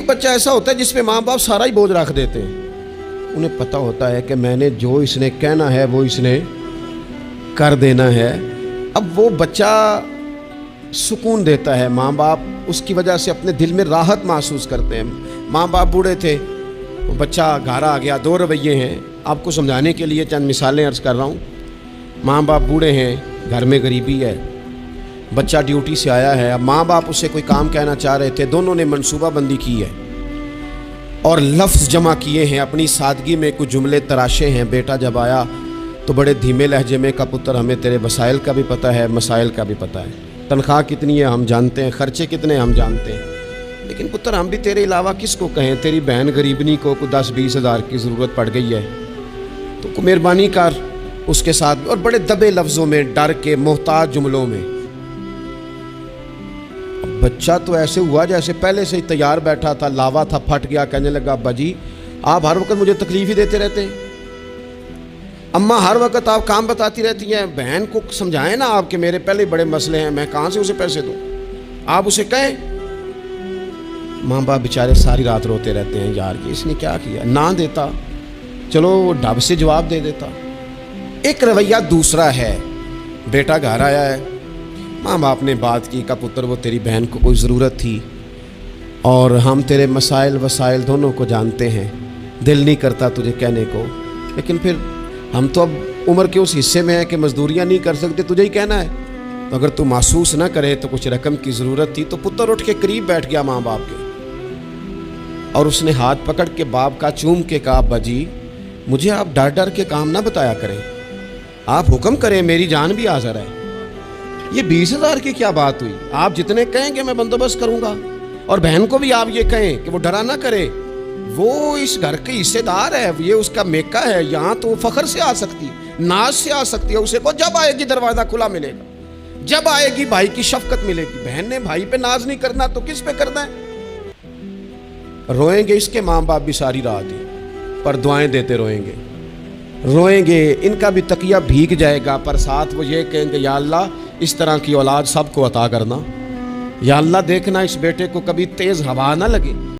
ایک بچہ ایسا ہوتا ہے جس پہ ماں باپ سارا ہی بوجھ رکھ دیتے ہیں. انہیں پتہ ہوتا ہے کہ میں نے جو اس نے کہنا ہے وہ اس نے کر دینا ہے. اب وہ بچہ سکون دیتا ہے, ماں باپ اس کی وجہ سے اپنے دل میں راحت محسوس کرتے ہیں. ماں باپ بوڑھے تھے, وہ بچہ گھر آ گیا, دو رویے ہیں. آپ کو سمجھانے کے لیے چند مثالیں عرض کر رہا ہوں. ماں باپ بوڑھے ہیں, گھر میں غریبی ہے, بچہ ڈیوٹی سے آیا ہے. اب ماں باپ اسے کوئی کام کہنا چاہ رہے تھے, دونوں نے منصوبہ بندی کی ہے اور لفظ جمع کیے ہیں, اپنی سادگی میں کچھ جملے تراشے ہیں. بیٹا جب آیا تو بڑے دھیمے لہجے میں کہا, پتر ہمیں تیرے وسائل کا بھی پتہ ہے, مسائل کا بھی پتہ ہے, تنخواہ کتنی ہے ہم جانتے ہیں, خرچے کتنے ہم جانتے ہیں, لیکن پتر ہم بھی تیرے علاوہ کس کو کہیں, تیری بہن غریبنی کو 10-20 ہزار کی ضرورت پڑ گئی ہے, تو کو مہربانی کر اس کے ساتھ. اور بڑے دبے لفظوں میں, ڈر کے, محتاج جملوں میں. بچہ تو ایسے ہوا جیسے پہلے سے ہی تیار بیٹھا تھا, لاوا تھا, پھٹ گیا. کہنے لگا, ابا جی آپ ہر وقت مجھے تکلیف ہی دیتے رہتے ہیں, اماں ہر وقت آپ کام بتاتی رہتی ہیں, بہن کو سمجھائیں نا آپ کہ میرے پہلے بڑے مسئلے ہیں, میں کہاں سے اسے پیسے دوں, آپ اسے کہیں. ماں باپ بیچارے ساری رات روتے رہتے ہیں, یار کہ اس نے کیا کیا. نہ دیتا, چلو وہ ڈب سے جواب دے دیتا. ایک رویہ دوسرا ہے, بیٹا گھر آیا ہے, ماں باپ نے بات کی, کا پتر وہ تیری بہن کو کوئی ضرورت تھی اور ہم تیرے مسائل وسائل دونوں کو جانتے ہیں, دل نہیں کرتا تجھے کہنے کو, لیکن پھر ہم تو اب عمر کے اس حصے میں ہیں کہ مزدوریاں نہیں کر سکتے, تجھے ہی کہنا ہے. تو اگر تو محسوس نہ کرے تو کچھ رقم کی ضرورت تھی. تو پتر اٹھ کے قریب بیٹھ گیا ماں باپ کے, اور اس نے ہاتھ پکڑ کے باپ کا چوم کے کہا, ابا جی مجھے آپ ڈر ڈر کے کام نہ بتایا کریں, آپ حکم کریں, میری جان بھی حاضر ہے. یہ 20 ہزار کی کیا بات ہوئی, آپ جتنے کہیں گے میں بندوبست کروں گا. اور بہن کو بھی آپ یہ کہیں کہ وہ ڈرا نہ کرے, وہ اس گھر کے حصے دار ہے, یہ اس کا میکا ہے, یہاں تو فخر سے آ سکتی, ناز سے آ سکتی ہے. اسے کو جب آئے گی دروازہ کھلا ملے گا, جب آئے گی بھائی کی شفقت ملے گی. بہن نے بھائی پہ ناز نہیں کرنا تو کس پہ کرنا ہے. روئیں گے اس کے ماں باپ بھی ساری رات ہی, پر دعائیں دیتے روئیں گے, روئیں گے, ان کا بھی تکیہ بھیگ جائے گا, پر ساتھ وہ یہ کہیں گے, یا اللہ اس طرح کی اولاد سب کو عطا کرنا, یا اللہ دیکھنا اس بیٹے کو کبھی تیز ہوا نہ لگے.